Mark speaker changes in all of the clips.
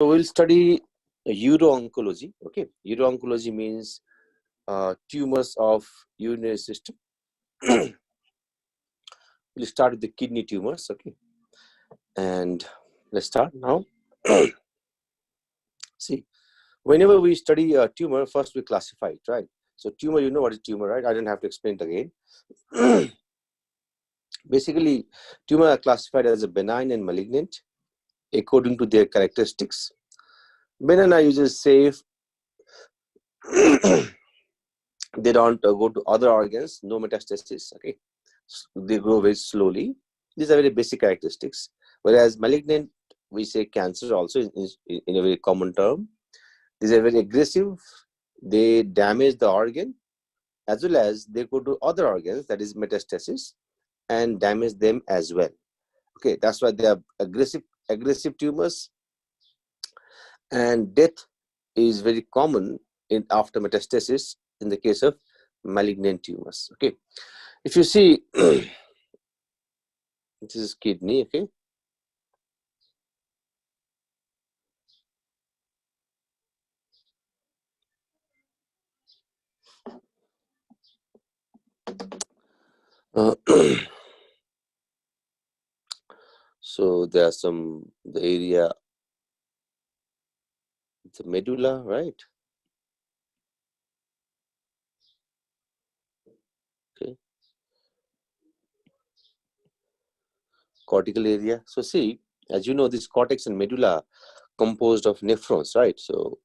Speaker 1: So we'll study uro-oncology. Okay, uro-oncology means tumors of urinary system. We'll start with the kidney tumors. Okay, and let's start now. See, whenever we study a tumor, first we classify it, right? So tumor, you know what is tumor, right? I don't have to explain it again. Basically, tumor are classified as a benign and malignant according to their characteristics. Benign are usually safe. They don't go to other organs, no metastasis. Okay, they grow very slowly. These are very basic characteristics. Whereas malignant, we say cancer also in a very common term. These are very aggressive. They damage the organ as well as they go to other organs, that is metastasis, and damage them as well. Okay, that's why they are aggressive tumors, and death is very common after metastasis in the case of malignant tumors. Okay, if you see, this is kidney. Okay, so there are the area, the medulla, right? Okay, cortical area. So see, as you know, this cortex and medulla composed of nephrons, right? So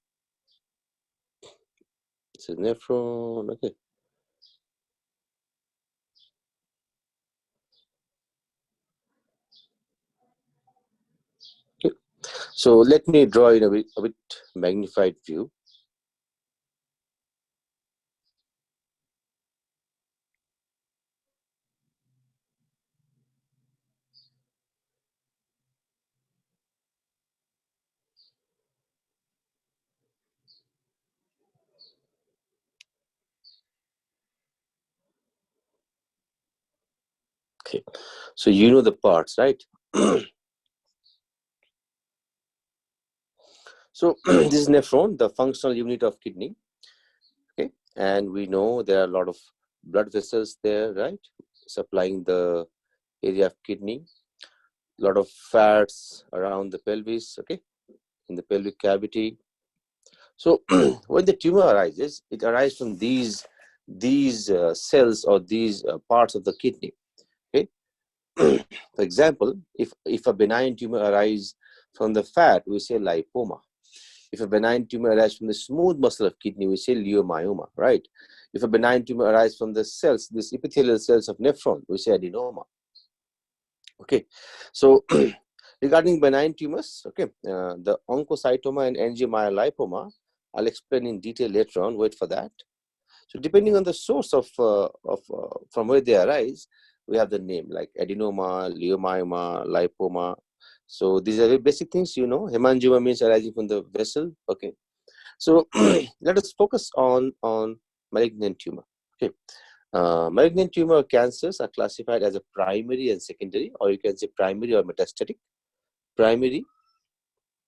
Speaker 1: it's a nephron. Okay, okay. So let me draw in a bit magnified view. Okay, so you know the parts, right? So this is nephron, the functional unit of kidney. Okay, and we know there are a lot of blood vessels there, right, supplying the area of kidney. A lot of fats around the pelvis. Okay, in the pelvic cavity. So when the tumor arises, it arises from these cells or these parts of the kidney. Okay. For example, if a benign tumor arises from the fat, we say lipoma. If a benign tumor arises from the smooth muscle of kidney, we say leiomyoma, right? If a benign tumor arises from the cells, these epithelial cells of nephron, we say adenoma. Okay, so regarding benign tumors, okay, the oncocytoma and angiomyolipoma, I'll explain in detail later on. Wait for that. So depending on the source of from where they arise, we have the name like adenoma, leiomyoma, lipoma. So these are very basic things, you know. Hemangioma means arising from the vessel. Okay, so let us focus on malignant tumor. Okay, malignant tumor cancers are classified as a primary and secondary, or you can say primary or metastatic. Primary,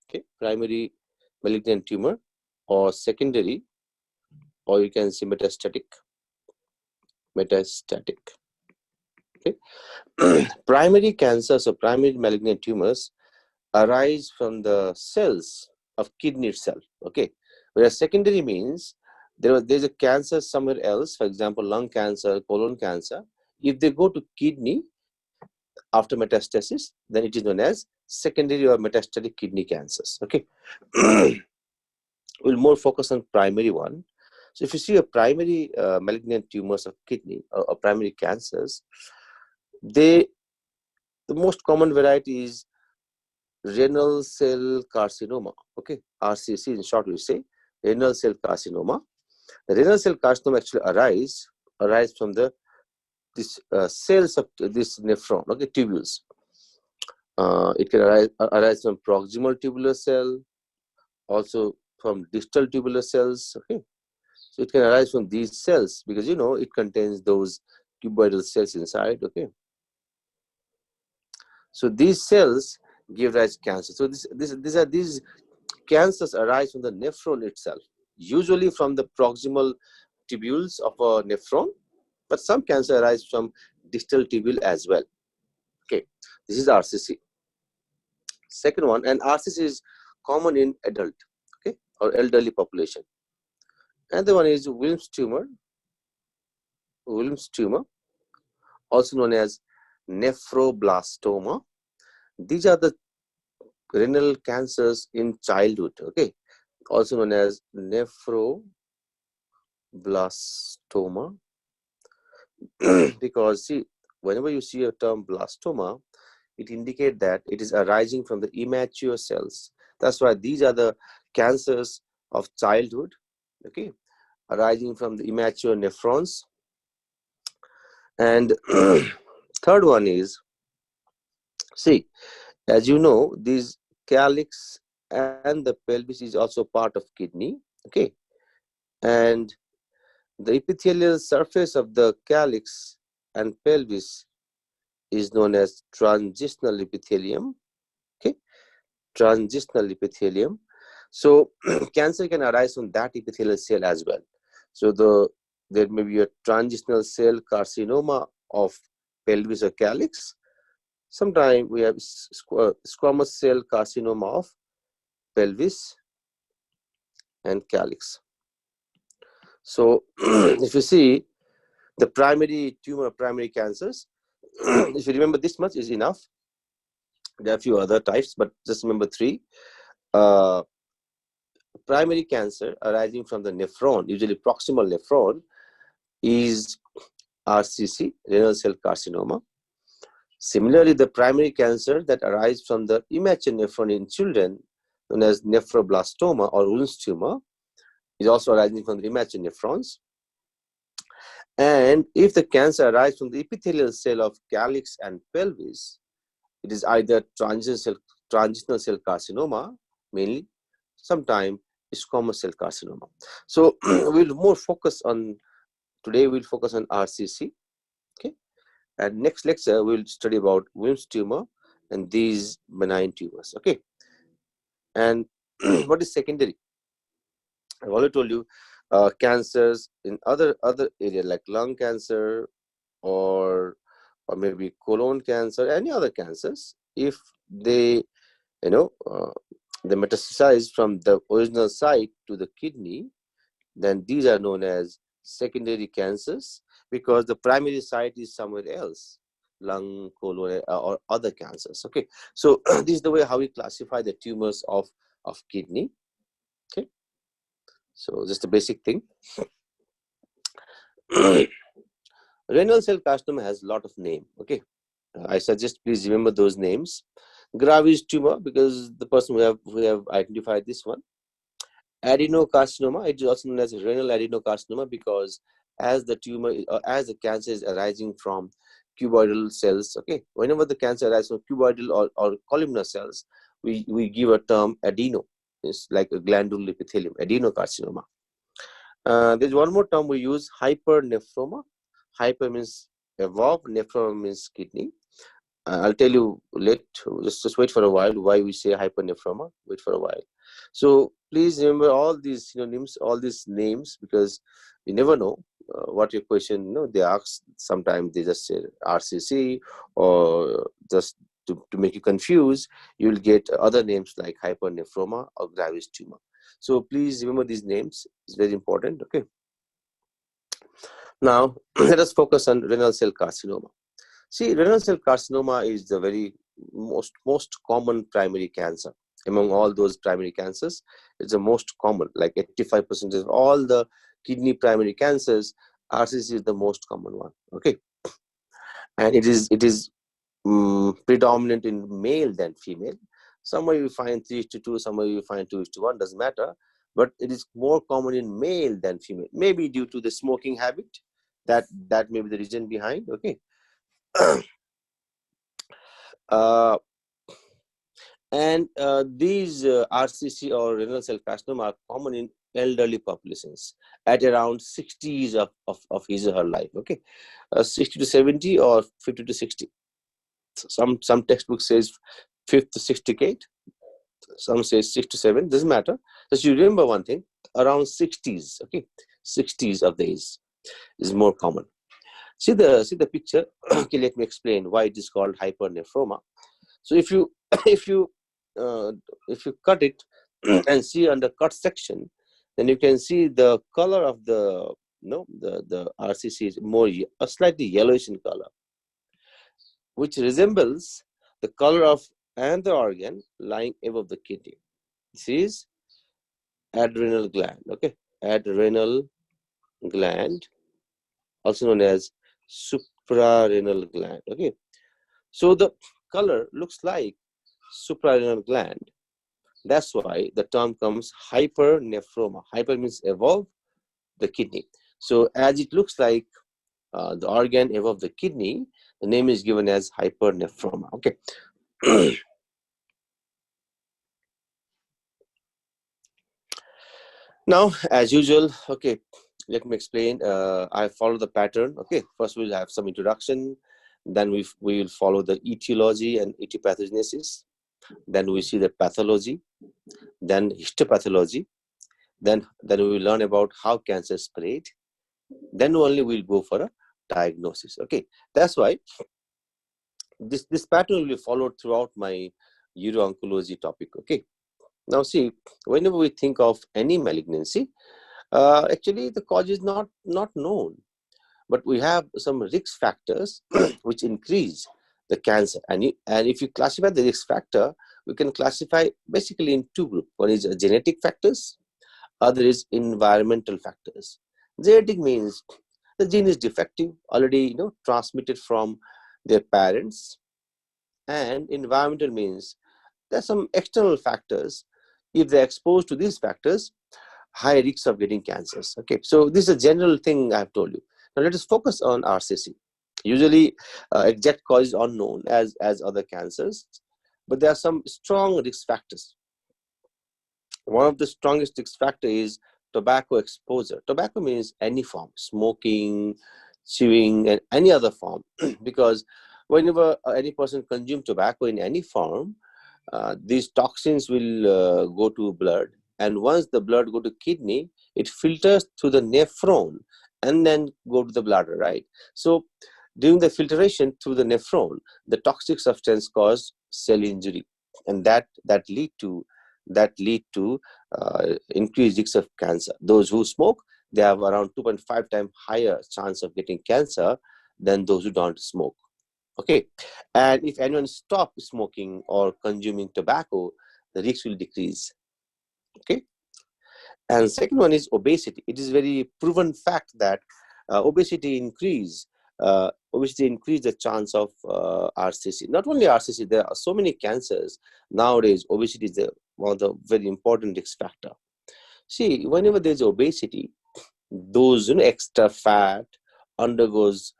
Speaker 1: okay, primary malignant tumor, or secondary, or you can say metastatic. Okay. Primary cancers or primary malignant tumors arise from the cells of kidney itself. Okay, whereas secondary means there's a cancer somewhere else, for example lung cancer, colon cancer. If they go to kidney after metastasis, then it is known as secondary or metastatic kidney cancers. Okay. We'll more focus on primary one. So if you see a primary malignant tumors of kidney or primary cancers, the most common variety is renal cell carcinoma. Okay, RCC in short we say renal cell carcinoma. The renal cell carcinoma actually arise from this cells of this nephron. Okay, tubules. It can arise from proximal tubular cell, also from distal tubular cells. Okay, so it can arise from these cells because you know it contains those cuboidal cells inside. Okay, so these cells give rise to cancer. So these cancers arise from the nephron itself, usually from the proximal tubules of a nephron, but some cancer arise from distal tubule as well. Okay, this is RCC. Second one, and RCC is common in adult, okay, or elderly population. Another one is Wilms tumor, also known as nephroblastoma. These are the renal cancers in childhood, okay, also known as nephroblastoma. Because see, whenever you see a term blastoma, it indicates that it is arising from the immature cells. That's why these are the cancers of childhood, okay, arising from the immature nephrons. And third one is, see, as you know, these calyx and the pelvis is also part of kidney, okay, and the epithelial surface of the calyx and pelvis is known as transitional epithelium, okay, transitional epithelium. So cancer can arise from that epithelial cell as well. So there may be a transitional cell carcinoma of pelvis or calyx. Sometimes we have squamous cell carcinoma of pelvis and calyx. So if you see the primary tumor, primary cancers, if you remember this much is enough. There are a few other types, but just remember three. Primary cancer arising from the nephron, usually proximal nephron, is RCC, renal cell carcinoma. Similarly, the primary cancer that arises from the immature nephron in children, known as nephroblastoma or Wilms tumor, is also arising from the immature nephrons. And if the cancer arises from the epithelial cell of calyx and pelvis, it is either transitional cell carcinoma, mainly, sometimes squamous cell carcinoma. So we'll more focus on, today we'll focus on RCC, okay? And next lecture, we'll study about Wilms tumor and these benign tumors, okay? And what is secondary? I've already told you, cancers in other areas like lung cancer or maybe colon cancer, any other cancers, if they, they metastasize from the original site to the kidney, then these are known as secondary cancers because the primary site is somewhere else, lung, colon, or other cancers. Okay, so this is the way how we classify the tumors of kidney. Okay, so just a basic thing. Renal cell carcinoma has a lot of name. Okay, I suggest please remember those names. Gravis tumor, because the person who have identified this one. Adenocarcinoma, it is also known as renal adenocarcinoma because as the tumor, as the cancer is arising from cuboidal cells, okay, whenever the cancer arises from cuboidal or columnar cells, we give a term adeno. It's like a glandular epithelium, adenocarcinoma. There's one more term we use, hypernephroma. Hyper means above, nephroma means kidney. I'll tell you just wait for a while why we say hypernephroma. Wait for a while. So please remember all these synonyms, all these names, because you never know what your question, they ask. Sometimes they just say RCC, or just to make you confused, you will get other names like hypernephroma or Gravis tumor. So please remember these names. It's very important. Okay. Now let us focus on renal cell carcinoma. See, renal cell carcinoma is the very most common primary cancer. Among all those primary cancers, it's the most common, like 85% of all the kidney primary cancers, RCC is the most common one, okay? And it is predominant in male than female. Somewhere you find 3:2, somewhere you find 2:1, doesn't matter, but it is more common in male than female, maybe due to the smoking habit. That may be the reason behind, okay? These RCC or renal cell carcinoma are common in elderly populations at around 60s of his or her life. Okay, 60 to 70 or 50 to 60. Some textbook says 5th to 6th decade. some say 6 to 7, doesn't matter. Just you remember one thing, around 60s, okay, 60s of the age is more common. See the picture. Okay, let me explain why it is called hypernephroma. So if you if you uh, if you cut it and see on the cut section, then you can see the color of the the RCC is more a slightly yellowish in color, which resembles the color of another organ lying above the kidney. This is adrenal gland. Okay, adrenal gland, also known as suprarenal gland. Okay, so the color looks like suprarenal gland. That's why the term comes hypernephroma. Hyper means above the kidney. So as it looks like the organ above the kidney, the name is given as hypernephroma. Okay. Now, as usual, okay, let me explain. I follow the pattern. Okay, first we'll have some introduction, then we will follow the etiology and etiopathogenesis, then we see the pathology, then histopathology, then we will learn about how cancer spread, then only we'll go for a diagnosis. Okay, that's why this pattern will be followed throughout my uro-oncology topic. Okay, now see, whenever we think of any malignancy, actually the cause is not known, but we have some risk factors which increase the cancer. And if you classify the risk factor, we can classify basically in two groups. One is genetic factors, other is environmental factors. Genetic means the gene is defective, already transmitted from their parents, and environmental means there are some external factors. If they're exposed to these factors, high risks of getting cancers. Okay, so this is a general thing I've told you. Now let us focus on RCC. Usually, exact cause is unknown as other cancers, but there are some strong risk factors. One of the strongest risk factor is tobacco exposure. Tobacco means any form, smoking, chewing, and any other form, because whenever any person consumes tobacco in any form, these toxins will go to blood, and once the blood go to kidney, it filters through the nephron and then go to the bladder, right? So during the filtration through the nephron, the toxic substance cause cell injury, and that lead to increased risk of cancer. Those who smoke, they have around 2.5 times higher chance of getting cancer than those who don't smoke. Okay, and if anyone stop smoking or consuming tobacco, the risk will decrease. Okay, and second one is obesity. It is very proven fact that obesity increase the chance of RCC. Not only RCC, there are so many cancers nowadays. Obesity is one of the very important risk factor. See, whenever there is obesity, those extra fat undergoes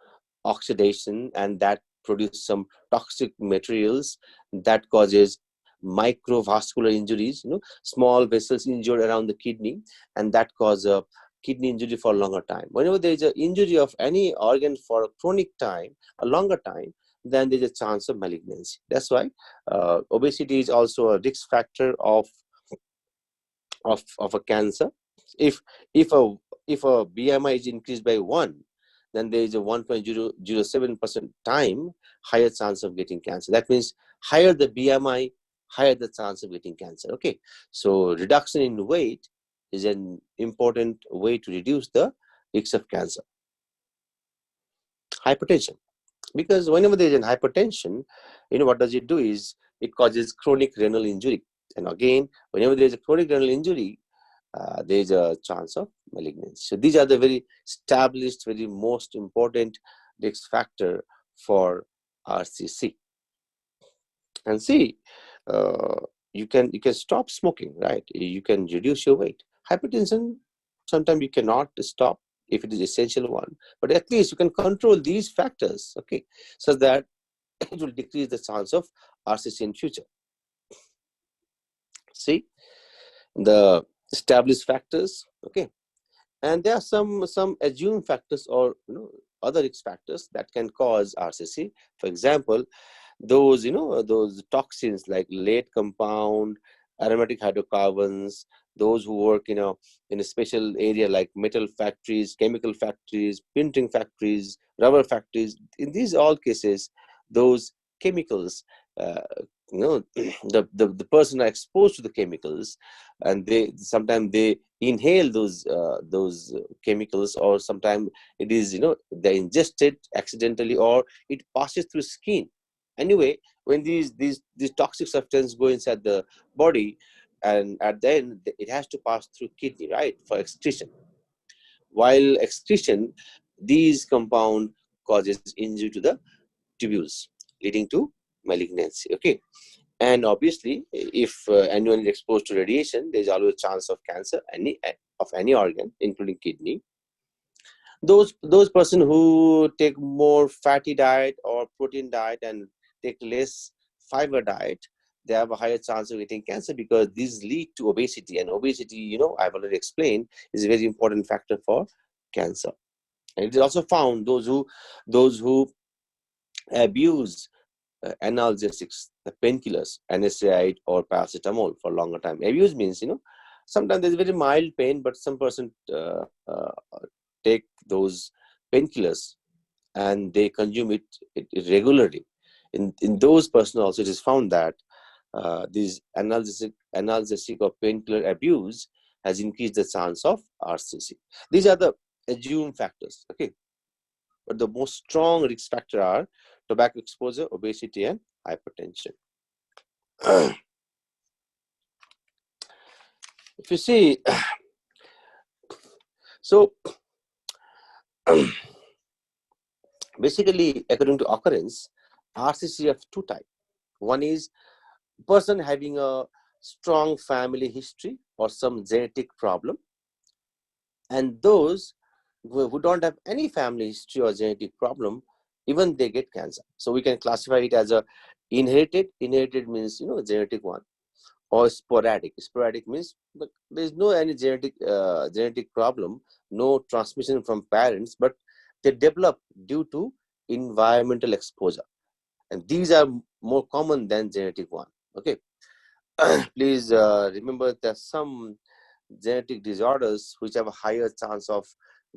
Speaker 1: oxidation, and that produce some toxic materials that causes microvascular injuries, small vessels injured around the kidney, and that cause a kidney injury for a longer time. Whenever there is an injury of any organ for a chronic time, a longer time, then there's a chance of malignancy. That's why obesity is also a risk factor of a cancer. If a BMI is increased by 1, then there is a 1.007% time higher chance of getting cancer. That means higher the BMI, higher the chance of getting cancer. Okay, so reduction in weight is an important way to reduce the risk of cancer. Hypertension, because whenever there is an hypertension, what does it do is it causes chronic renal injury, and again, whenever there is a chronic renal injury, there is a chance of malignancy. So these are the very established, very most important risk factor for RCC. And see, you can stop smoking, right? You can reduce your weight. Hypertension, sometimes you cannot stop if it is essential one, but at least you can control these factors, okay, so that it will decrease the chance of RCC in future. See, the established factors, okay, and there are some assumed factors or other risk factors that can cause RCC. For example, those those toxins like lead compound, aromatic hydrocarbons, those who work in a special area like metal factories, chemical factories, printing factories, rubber factories. In these all cases, those chemicals, uh, the person are exposed to the chemicals, and they sometimes they inhale those chemicals, or sometimes it is they ingest it accidentally, or it passes through skin. Anyway, when these toxic substances go inside the body, and at the end it has to pass through kidney, right, for excretion. While excretion, these compound causes injury to the tubules, leading to malignancy. Okay, and obviously, if anyone is exposed to radiation, there's always a chance of cancer, of any organ, including kidney. Those person who take more fatty diet or protein diet and take less fiber diet, they have a higher chance of getting cancer, because these lead to obesity, and obesity, I've already explained, is a very important factor for cancer. And it is also found those who abuse analgesics, the painkillers, NSAID or paracetamol for longer time. Abuse means, sometimes there's very mild pain, but some person take those painkillers and they consume it regularly. In those person also, it is found that these analgesic or painkiller abuse has increased the chance of RCC. These are the assumed factors, okay? But the most strong risk factor are tobacco exposure, obesity, and hypertension. If you see, so basically, according to occurrence, RCC of two types. One is person having a strong family history or some genetic problem, and those who don't have any family history or genetic problem, even they get cancer. So we can classify it as a inherited. Inherited means genetic one, or sporadic. Sporadic means there is no any genetic problem, no transmission from parents, but they develop due to environmental exposure, and these are more common than genetic one. Okay, please remember there's some genetic disorders which have a higher chance of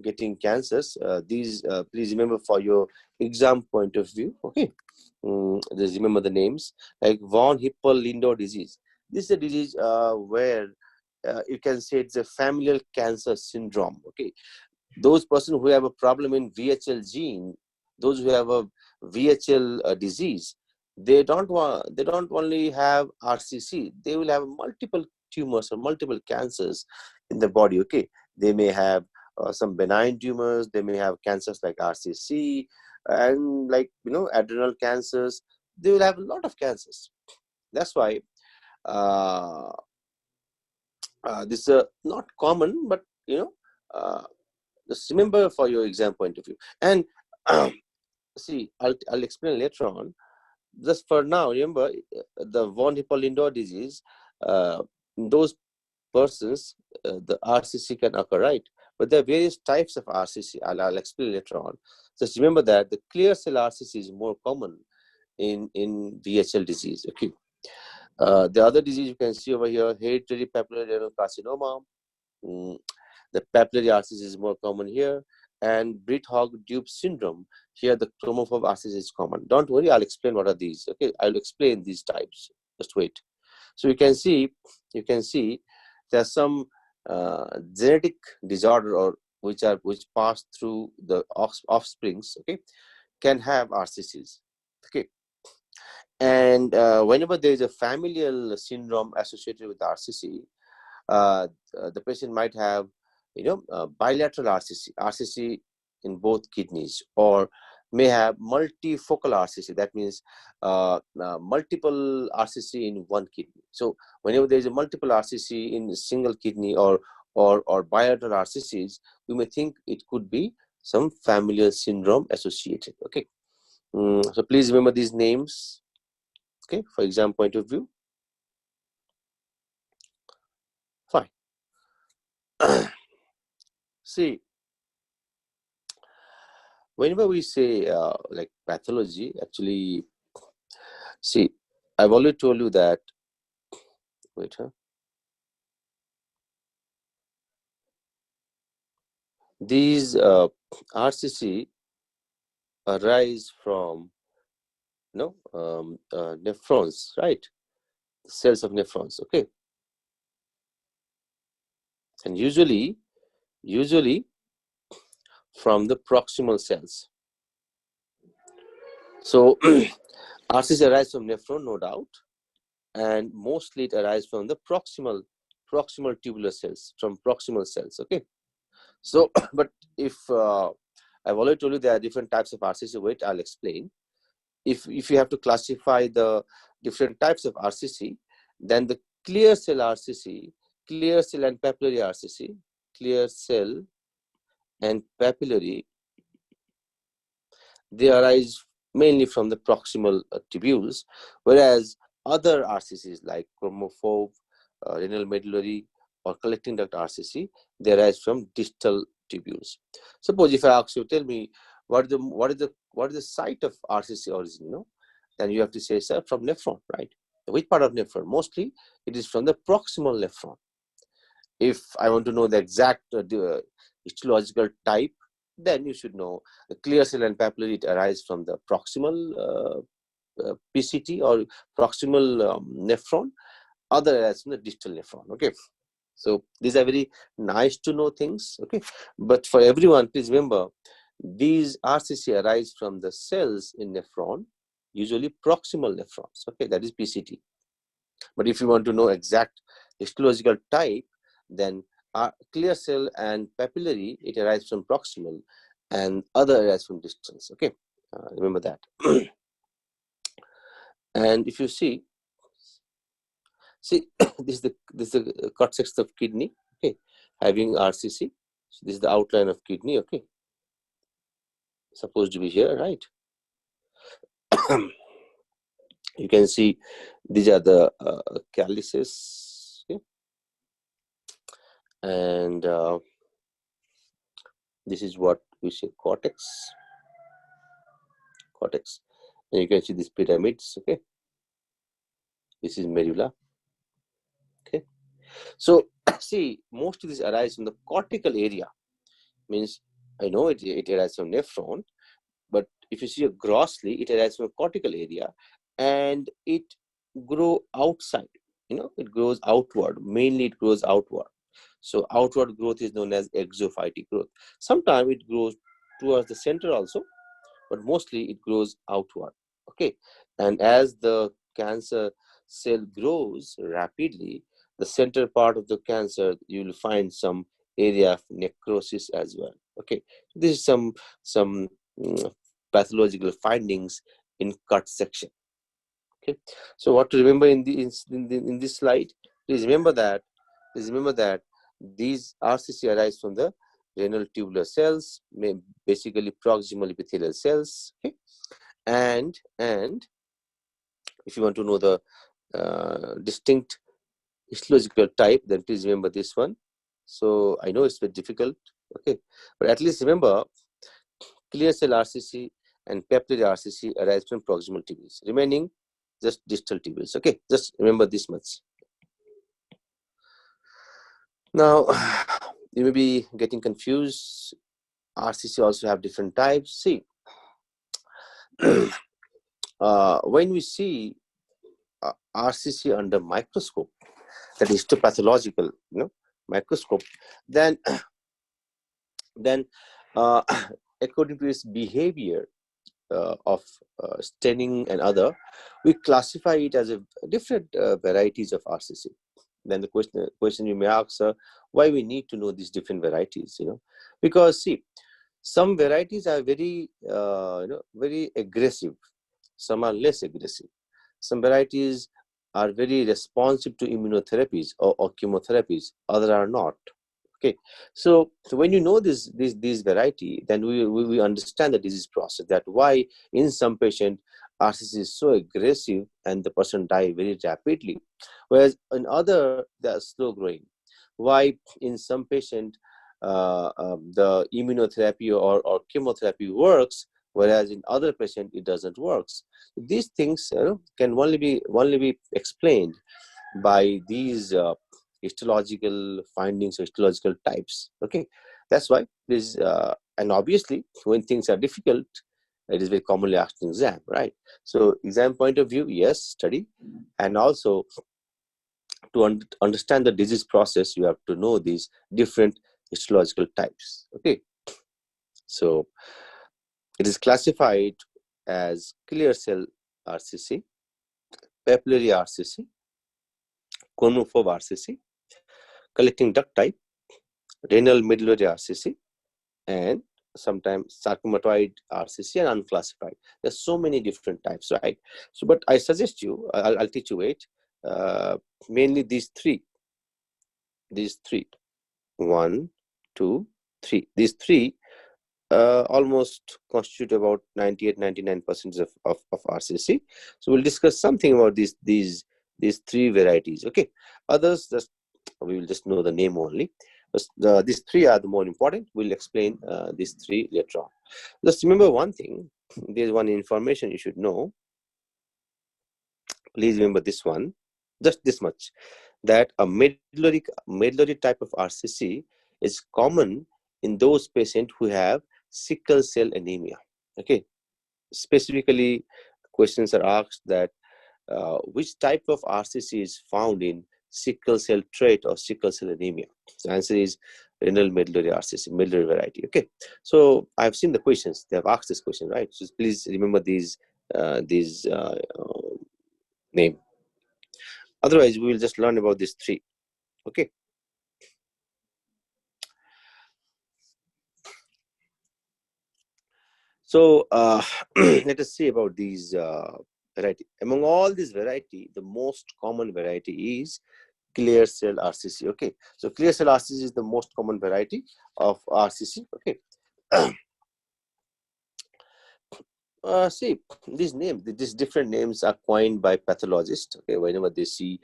Speaker 1: getting cancers. These please remember for your exam point of view. Okay, just remember the names, like von Hippel-Lindau disease. This is a disease where you can say it's a familial cancer syndrome. Okay, those persons who have a problem in VHL gene, those who have a VHL disease, they don't only have RCC, they will have multiple tumors or multiple cancers in the body. Okay, they may have some benign tumors, they may have cancers like RCC, and like adrenal cancers. They will have a lot of cancers. That's why this is not common, but uh, just remember for your exam point of view. And see, I'll explain later on. Just for now, remember the von Hippel-Lindau disease. In those persons, the RCC can occur, right? But there are various types of RCC. I'll explain later on. Just remember that the clear cell RCC is more common in VHL disease. Okay. The other disease you can see over here, hereditary papillary renal carcinoma. The papillary RCC is more common here, and Britt-Hogg-Dube syndrome. Here, the chromophobe RCC is common. Don't worry, I'll explain what are these. Okay, I'll explain these types. Just wait. So you can see there's some genetic disorder or which pass through the offsprings. Okay, can have RCCs. Okay, and whenever there is a familial syndrome associated with RCC, the patient might have bilateral RCC in both kidneys, or may have multifocal RCC. That means multiple RCC in one kidney. So whenever there is a multiple RCC in a single kidney, or bilateral RCCs, we may think it could be some familial syndrome associated. Okay, so please remember these names. Okay, for exam point of view. Fine. See, whenever we say like pathology, actually, see, I've already told you that Wait, huh? These RCC arise from nephrons, right? Cells of nephrons, okay? And usually from the proximal cells. So RCC arise from nephron, no doubt, and mostly it arises from the proximal tubular cells, from proximal cells, okay? So, but if I've already told you there are different types of RCC. Wait, I'll explain. If you have to classify the different types of RCC, then the clear cell RCC, clear cell and papillary RCC, clear cell and papillary, they arise mainly from the proximal tubules, whereas other RCCs like chromophobe, renal medullary, or collecting duct RCC, they arise from distal tubules. Suppose if I ask you, tell me what is the site of RCC origin, then you have to say, sir, from nephron, right? Which part of nephron? Mostly it is from the proximal nephron. If I want to know the exact histological type, then you should know the clear cell and papillary, it arises from the proximal PCT or proximal nephron, other as from the distal nephron, okay? So these are very nice to know things, okay? But for everyone, please remember, these RCC arise from the cells in nephron, usually proximal nephrons, okay? That is PCT. But if you want to know exact histological type, then clear cell and papillary, it arises from proximal, and other arises from distals, okay? Remember that. And if you see this is the cut section of kidney, okay, having RCC. So this is the outline of kidney, okay, supposed to be here, right? You can see these are the calyces, okay? And this is what we say cortex, and you can see these pyramids, okay? This is medulla, okay? So see, most of this arises from the cortical area. Means I know it arises from nephron, but if you see it grossly, it arises from a cortical area, and it grows outside. It grows outward. Mainly, it grows outward. So outward growth is known as exophytic growth. Sometimes it grows towards the center also, but mostly it grows outward. Okay, and as the cancer cell grows rapidly, the center part of the cancer, you will find some area of necrosis as well. Okay, this is some pathological findings in cut section. Okay, so what to remember in this slide? Please remember that these RCC arise from the renal tubular cells, basically proximal epithelial cells. Okay, and if you want to know the distinct histological type, then please remember this one. So I know it's very difficult, okay, but at least remember clear cell RCC and papillary RCC arise from proximal tubules, remaining just distal tubules. Okay, just remember this much. Now, you may be getting confused. RCC also have different types. See, when we see RCC under microscope, that is histopathological, microscope, then according to its behavior of staining and other, we classify it as a different varieties of RCC. Then the question you may ask, why we need to know these different varieties? Because see, some varieties are very very aggressive, some are less aggressive. Some varieties are very responsive to immunotherapies or chemotherapies, other are not. Okay, so when you know these variety, then we understand the disease process, that why in some patient RCC is so aggressive and the person die very rapidly, whereas in other they are slow growing. Why in some patient the immunotherapy or chemotherapy works, whereas in other patient it doesn't works. These things can only be explained by these histological findings or histological types. Okay, that's why this and obviously when things are difficult, it is very commonly asked in exam, right? So exam point of view, yes, study, and also to understand the disease process, you have to know these different histological types. Okay, so it is classified as clear cell RCC, papillary RCC, chronophobe RCC, collecting duct type, renal medullary RCC, and sometimes sarcomatoid RCC and unclassified. There's so many different types, right? So, but I suggest you, I'll teach you it. Mainly these three, one, two, three. These three almost constitute about 98-99% of RCC. So we'll discuss something about these three varieties. Okay, others just we will just know the name only. But these three are the more important. We'll explain these three later on. Just remember one thing. There's one information you should know. Please remember this one. Just this much, that a medullary type of RCC is common in those patients who have sickle cell anemia. Okay, specifically questions are asked that which type of RCC is found in sickle cell trait or sickle cell anemia. So the answer is renal medullary RCC, medullary variety. Okay, so I've seen the questions. They have asked this question, right? So please remember these name. Otherwise, we will just learn about these three. Okay. So let us see about these variety. Among all these variety, the most common variety is clear cell RCC. Okay, so clear cell RCC is the most common variety of RCC. Okay. See, these different names are coined by pathologists. Okay, whenever they see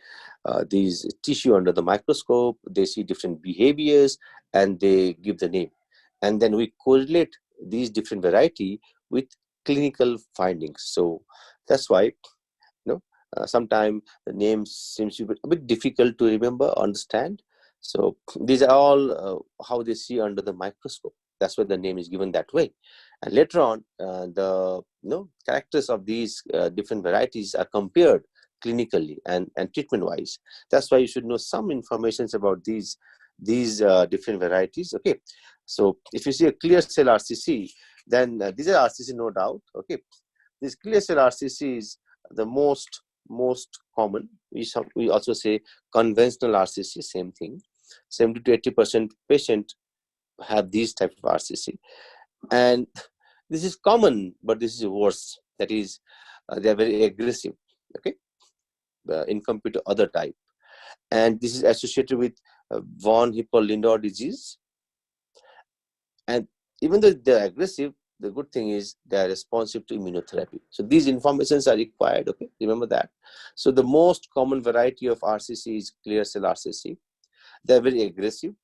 Speaker 1: these tissue under the microscope, they see different behaviors and they give the name, and then we correlate these different variety with clinical findings. So that's why sometimes the names seems to be a bit difficult to remember, understand. So these are all how they see under the microscope. That's why the name is given that way. And later on, the characters of these different varieties are compared clinically and treatment wise. That's why you should know some information about these different varieties. Okay, so if you see a clear cell RCC, then these are RCC, no doubt. Okay, this clear cell RCC is the most common. We also say conventional RCC, same thing. 70 to 80% patient have these type of RCC, and this is common, but this is worse. That is, they are very aggressive. Okay, in compared to other type, and this is associated with von Hippel-Lindau disease. And even though they are aggressive, the good thing is they are responsive to immunotherapy. So these informations are required. Okay, remember that. So the most common variety of RCC is clear cell RCC. They are very aggressive,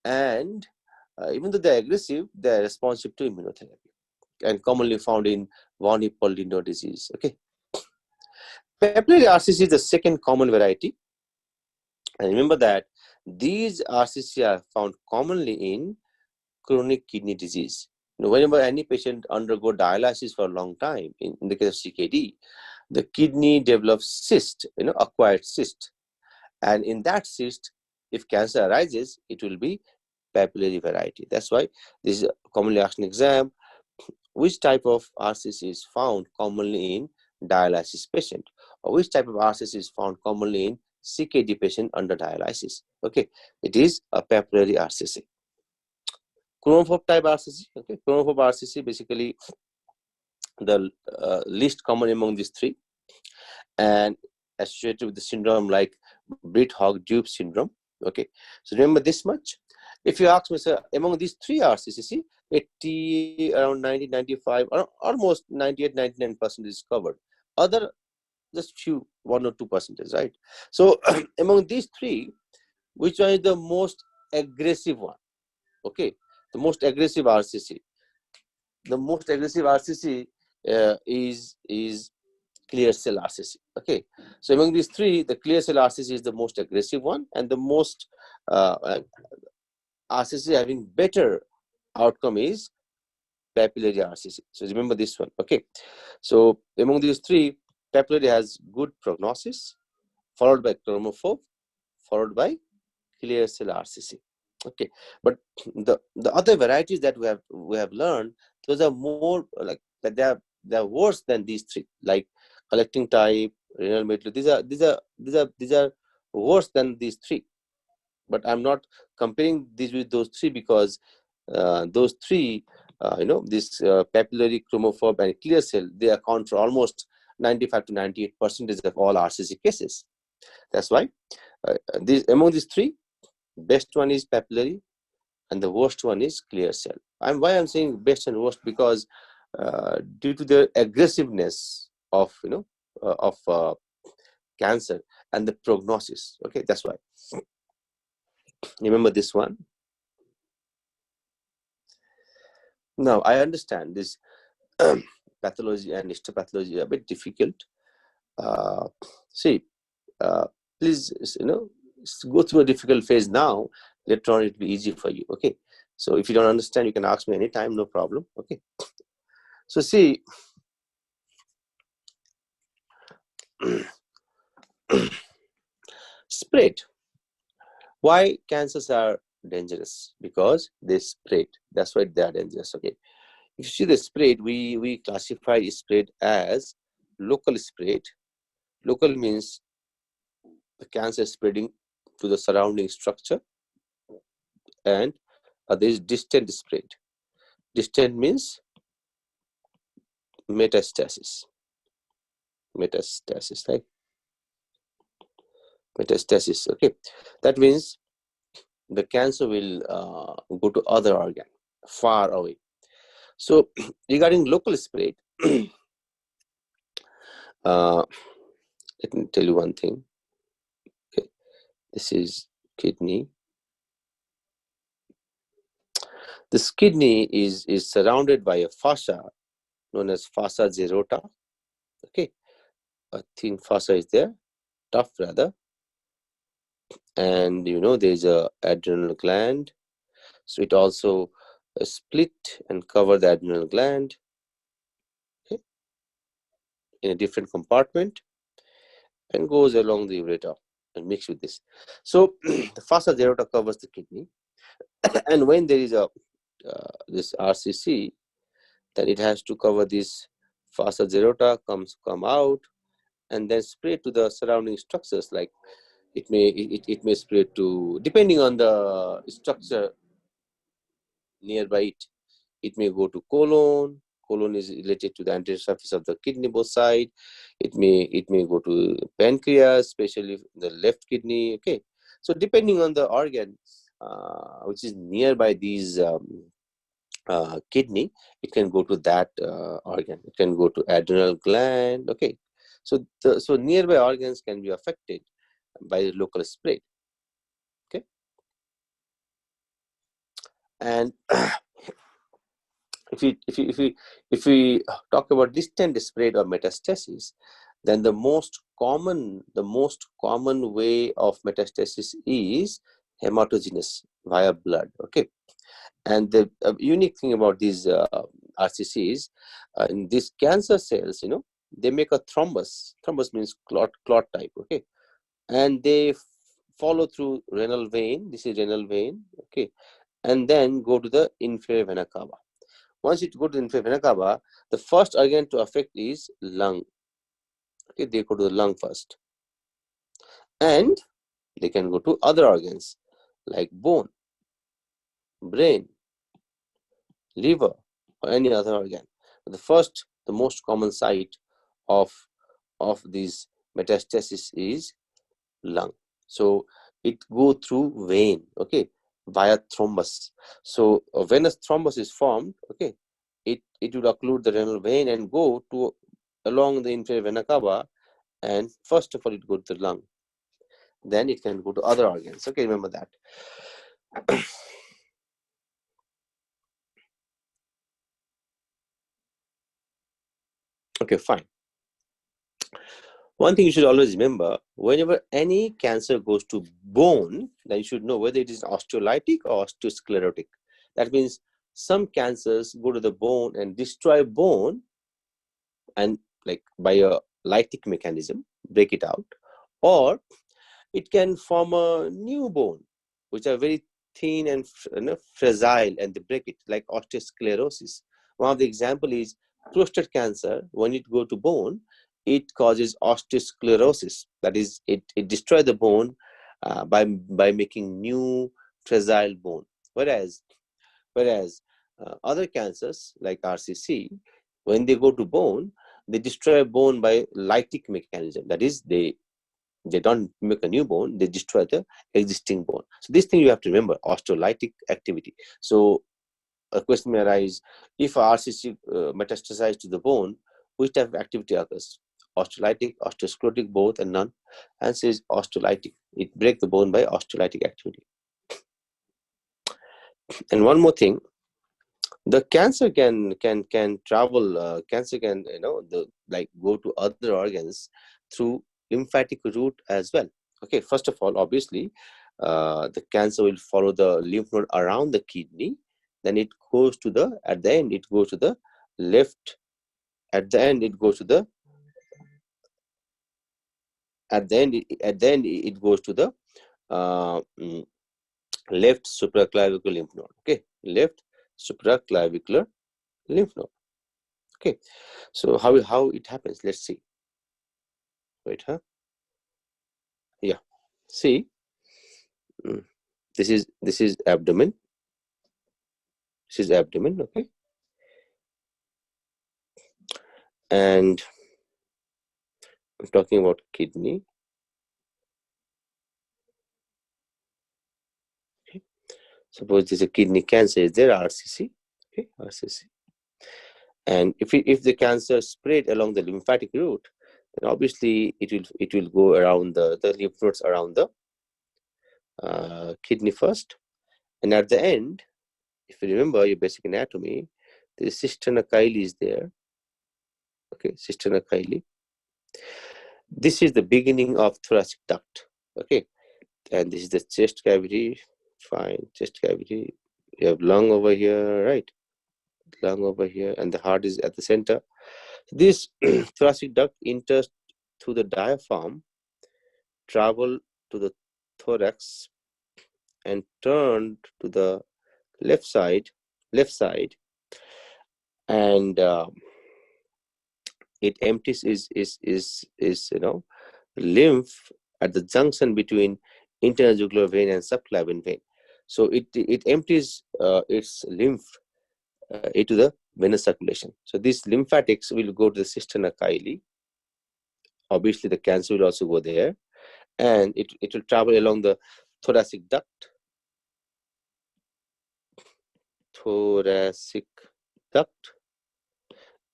Speaker 1: and even though they are aggressive, they are responsive to immunotherapy, and commonly found in von Hippel-Lindau disease. Okay, papillary RCC is the second common variety, and remember that these RCC are found commonly in chronic kidney disease. Whenever any patient undergo dialysis for a long time, in the case of CKD, the kidney develops cyst, acquired cyst. And in that cyst, if cancer arises, it will be papillary variety. That's why this is commonly asked in exam. Which type of RCC is found commonly in dialysis patient? Or which type of RCC is found commonly in CKD patient under dialysis? Okay, it is a papillary RCC. Chronophobe type RCC. Okay, chronophobe RCC basically the least common among these three, and associated with the syndrome like Britt-Hogg-Dube syndrome. Okay, so remember this much. If you ask me, sir, among these three RCC, 80, around 90, 95, almost 98, 99% is covered. Other, just few, 1 or 2%, right? So among these three, which one is the most aggressive one? Okay, the most aggressive RCC. The most aggressive RCC is clear cell RCC. Okay, so among these three, the clear cell RCC is the most aggressive one and the most RCC having better outcome is papillary RCC. So remember this one. Okay, so among these three, papillary has good prognosis, followed by chromophobe, followed by clear cell RCC. Okay, but the other varieties that we have learned, those are more like that they are worse than these three, like collecting type, renal medullary. These are worse than these three. But I'm not comparing these with those three because those three, this papillary, chromophobe, and clear cell, they account for almost 95 to 98% of all RCC cases. That's why among these three, best one is papillary, and the worst one is clear cell. Why I'm saying best and worst because due to the aggressiveness of cancer and the prognosis. Okay, that's why. Remember this one. Now I understand this pathology and histopathology are a bit difficult. See, please, go through a difficult phase now. Later on, it'll be easy for you. Okay. So if you don't understand, you can ask me anytime, no problem. Okay. So see, spread. Why cancers are dangerous? Because they spread. That's why they are dangerous. Okay. If you see the spread, we classify spread as local spread. Local means the cancer is spreading to the surrounding structure, and there is distant spread. Distant means metastasis. Metastasis, right? Metastasis. Okay, that means the cancer will go to other organ far away. So regarding local spread, let me tell you one thing. Okay, this is kidney. This kidney is surrounded by a fascia known as fossa aorta. Okay, a thin fossa is there, tough rather, and there's a adrenal gland. So it also split and cover the adrenal gland, okay, in a different compartment, and goes along the ureter and mix with this. So the fossa aorta covers the kidney, and when there is a this RCC, then it has to cover this fossa aorta, come out, and then spread to the surrounding structures. Like it may spread to, depending on the structure nearby it. It may go to colon. Colon is related to the anterior surface of the kidney, both side. It may go to pancreas, especially the left kidney. Okay, so depending on the organ which is nearby these kidney, it can go to that organ. It can go to adrenal gland. Okay, so nearby organs can be affected by the local spread. Okay, and if we talk about distant spread or metastasis, then the most common way of metastasis is hematogenous via blood. Okay, and the unique thing about these RCCs, in these cancer cells, they make a thrombus. Thrombus means clot type. Okay, and they follow through renal vein. This is renal vein. Okay, and then go to the inferior vena cava. Once it goes to the inferior vena cava, the first organ to affect is lung. Okay, they go to the lung first, and they can go to other organs like bone, brain, liver, or any other organ. The most common site of these metastasis is lung. So it go through vein, okay, via thrombus. So a venous thrombus is formed. Okay, it will occlude the renal vein and go to along the inferior vena cava, and first of all it go to the lung. Then it can go to other organs. Okay, remember that. Okay, fine. One thing you should always remember, whenever any cancer goes to bone, then you should know whether it is osteolytic or osteosclerotic. That means some cancers go to the bone and destroy bone, and like by a lytic mechanism, break it out, or it can form a new bone, which are very thin and fragile, and they break it, like osteosclerosis. One of the example is prostate cancer. When it go to bone, it causes osteosclerosis. That is, it destroys the bone by making new fragile bone. Whereas other cancers like RCC, when they go to bone, they destroy bone by lytic mechanism. That is, they don't make a new bone, they destroy the existing bone. So this thing you have to remember, osteolytic activity. So a question may arise, if RCC metastasizes to the bone, which type of activity occurs? Osteolytic, osteosclerotic, both, and none? Answer is osteolytic. It breaks the bone by osteolytic activity. And one more thing, the cancer can travel. Cancer can go to other organs through lymphatic route as well. Okay, first of all, obviously, the cancer will follow the lymph node around the kidney. Then it goes to the at the end. It goes to the left. At the end, it goes to the at the end. It goes to the uh, mm, left supraclavicular lymph node. Okay, left supraclavicular lymph node. Okay, so how it happens? Let's see. Wait, huh? Yeah. See, this is abdomen. This is abdomen. Okay, and I'm talking about kidney. Okay. Suppose there's a kidney cancer. Is there RCC? Okay, RCC. And if the cancer spread along the lymphatic route, then obviously it will go around the lymph nodes around the kidney first, and at the end, if you remember your basic anatomy, the cisterna chyli is there. Okay, cisterna chyli. This is the beginning of thoracic duct. Okay, and this is the chest cavity. Fine, chest cavity. You have lung over here, right? Lung over here, and the heart is at the center. This thoracic duct enters through the diaphragm, travel to the thorax, and turn to the left side, and it empties is lymph at the junction between internal jugular vein and subclavian vein. So it empties its lymph into the venous circulation. So these lymphatics will go to the cisterna chyli. Obviously, the cancer will also go there, and it will travel along the thoracic duct.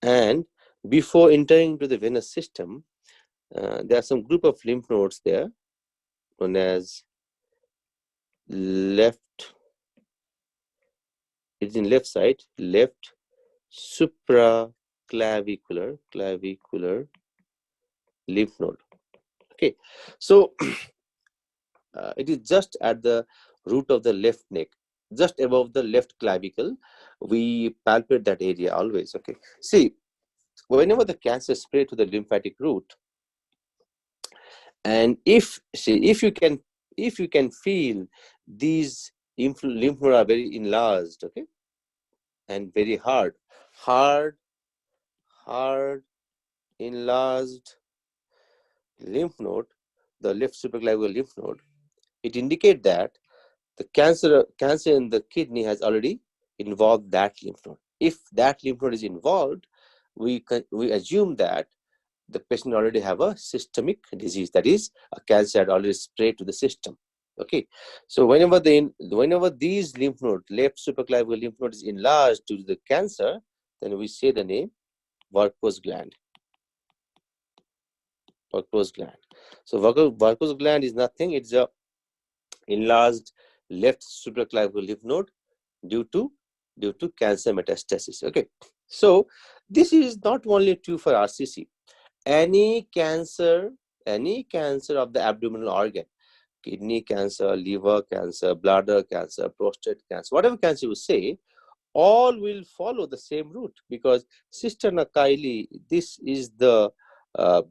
Speaker 1: And before entering to the venous system, there are some group of lymph nodes there, known as left. It's in left side, left supraclavicular lymph node. Okay, so it is just at the root of the left neck, just above the left clavicle. We palpate that area always. Okay, see, whenever the cancer spread to the lymphatic route, and if you can feel these lymph nodes are very enlarged, okay, and very hard enlarged lymph node, the left supraclavicular lymph node, it indicates that the cancer in the kidney has already involved that lymph node. If that lymph node is involved, we assume that the patient already have a systemic disease, that is, a cancer had already spread to the system. Okay, so whenever these lymph node, left supraclavicular lymph node, is enlarged due to the cancer, then we say the name Werpos gland. Werpos gland. So Werpos gland is nothing; it's a enlarged left supraclavicular lymph node due to cancer metastasis. Okay, so this is not only true for RCC. any cancer of the abdominal organ, kidney cancer, liver cancer, bladder cancer, prostate cancer, whatever cancer you say, all will follow the same route, because cisterna chyli, this is the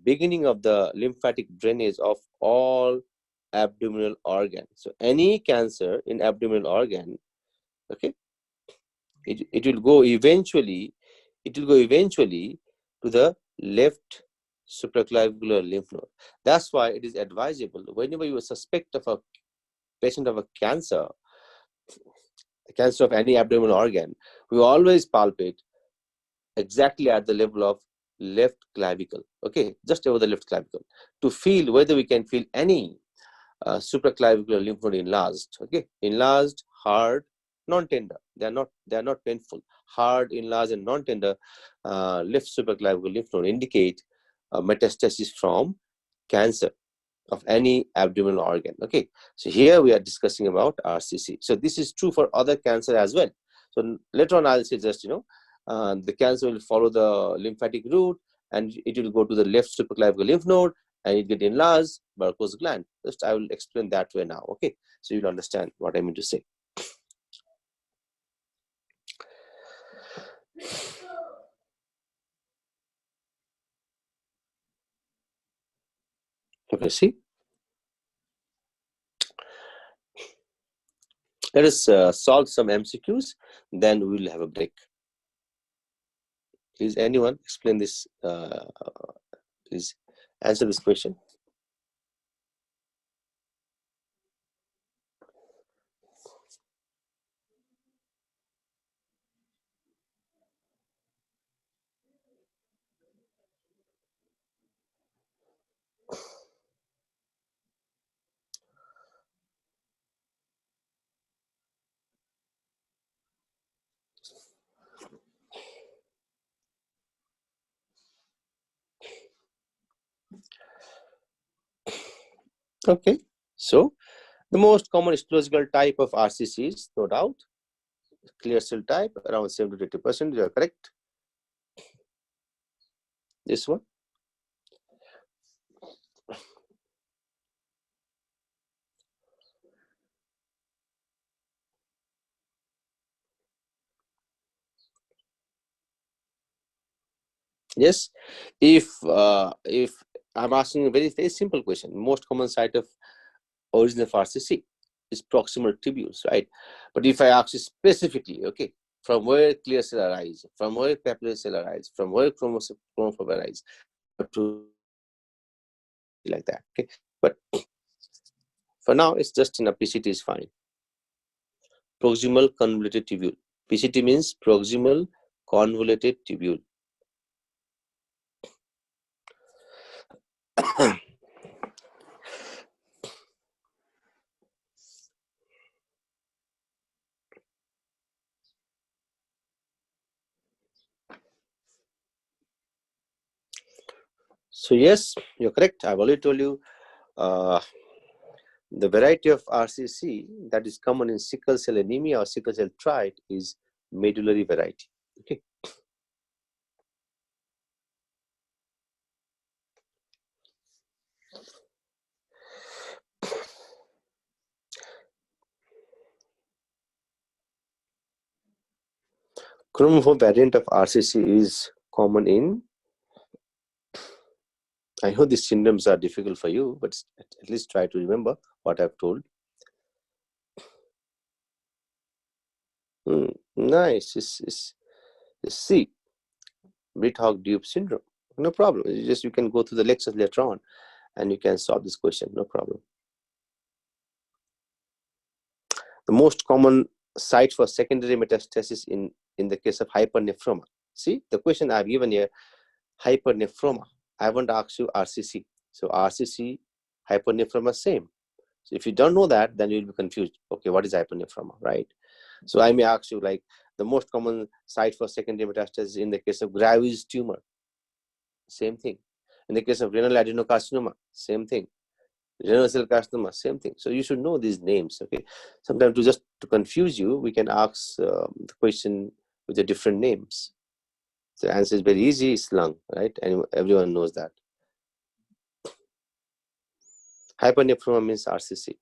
Speaker 1: beginning of the lymphatic drainage of all abdominal organ. So any cancer in abdominal organ, okay, it will go eventually to the left supraclavicular lymph node. That's why it is advisable, whenever you suspect of a patient of a cancer of any abdominal organ, we always palpate exactly at the level of left clavicle, okay, just over the left clavicle, to feel whether we can feel any supraclavicular lymph node enlarged, okay, enlarged, hard, non-tender. They are not painful. Hard, enlarged, and non-tender left supraclavicular lymph node indicate metastasis from cancer of any abdominal organ. Okay, so here we are discussing about RCC. So this is true for other cancer as well. So later on I'll say just, the cancer will follow the lymphatic route, and it will go to the left supraclavicular lymph node, and it get enlarged Burkitt's gland. Just I will explain that way now. Okay, so you'll understand what I mean to say. Okay, see. Let us solve some MCQs, then we will have a break. Please, anyone explain this? Please answer this question. Okay, so the most common histological type of RCC is, no doubt, clear cell type, around 70 to 80%. You are correct. This one. Yes, if I'm asking a very, very simple question, most common site of origin of RCC is proximal tubules, right? But if I ask you specifically, okay, from where clear cell arise, from where papillary cell arise, from where chromosome arise, to like that, okay. But for now, it's just in a PCT is fine. Proximal convoluted tubule. PCT means proximal convoluted tubule. So yes, you're correct. I've already told you the variety of RCC that is common in sickle cell anemia or sickle cell trait is medullary variety. Okay. Chromophore variant of RCC is common in, I know these syndromes are difficult for you, but at least try to remember what I've told. Nice. It's C, Brit-Hogg-Dupe syndrome. No problem. You can go through the lectures later on, and you can solve this question. No problem. The most common site for secondary metastasis in the case of hypernephroma. See the question I've given here, hypernephroma. I haven't asked you RCC. So RCC, hypernephroma, same. So if you don't know that, then you'll be confused. Okay, what is hypernephroma, right? So I may ask you, like, the most common site for secondary metastasis in the case of Graves tumor. Same thing. In the case of renal adenocarcinoma, same thing. Renal cell carcinoma, same thing. So you should know these names. Okay. Sometimes to confuse you, we can ask the question with the different names. The answer is very easy. It's lung, right? And everyone knows that. Hypernephroma means RCC.